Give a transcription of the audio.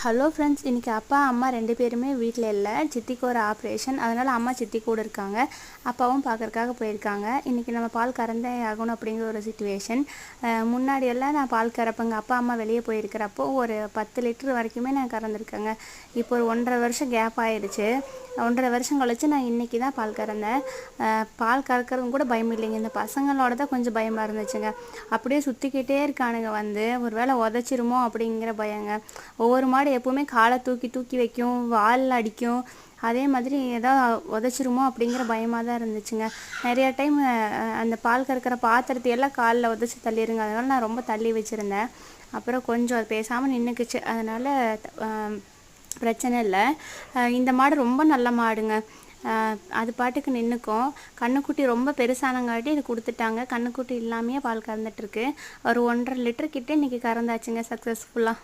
Hello friends, இன்றைக்கி அப்பா அம்மா 2 பேருமே வீட்டில் இல்லை. சித்திக்கு ஒரு ஆப்ரேஷன், அதனால் அம்மா சித்தி கூட இருக்காங்க. அப்பாவும் பார்க்கறக்காக போயிருக்காங்க. இன்றைக்கி நம்ம பால் கறந்தே ஆகணும் அப்படிங்கிற ஒரு சிச்சுவேஷன். முன்னாடியெல்லாம் நான் பால் கறப்பேங்க. அப்பா அம்மா வெளியே போயிருக்கிறப்போ ஒரு 10 லிட்டர் வரைக்குமே நான் கறந்துருக்கேங்க. இப்போ ஒரு 1.5 வருஷம் கேப் ஆகிடுச்சு. 1.5 வருஷம் கழிச்சு நான் இன்றைக்கி தான் பால் கறந்தேன். பால் கறக்கிறதும் கூட பயம் இல்லைங்க. இந்த பசங்களோட தான் கொஞ்சம் பயமாக இருந்துச்சுங்க. அப்படியே சுற்றிக்கிட்டே இருக்கானுங்க. ஒரு வேளை உதச்சிருமோ அப்படிங்கிற பயங்க. ஒவ்வொரு மாடு எப்போவுமே காலை தூக்கி தூக்கி வைக்கும், வாலில் அடிக்கும். அதே மாதிரி ஏதாவது உதச்சிருமோ அப்படிங்கிற பயமாக தான் இருந்துச்சுங்க. நிறையா டைம் அந்த பால் கறக்கிற பாத்திரத்தை எல்லாம் காலில் உதச்சி தள்ளிடுங்க. அதனால் நான் ரொம்ப தள்ளி வச்சுருந்தேன். அப்புறம் கொஞ்சம் அது பேசாமல் நின்றுக்குச்சு. அதனால் பிரச்சனை இல்லை. இந்த மாடு ரொம்ப நல்ல மாடுங்க. அது பாட்டுக்கு நின்றுக்கும். கண்ணுக்குட்டி ரொம்ப பெருசானங்காட்டி இது கொடுத்துட்டாங்க. கண்ணுக்குட்டி இல்லாமையே பால் கறந்துட்டுருக்கு. ஒரு 1.5 லிட்டர் கிட்டே இன்றைக்கி கறந்தாச்சுங்க சக்ஸஸ்ஃபுல்லாக.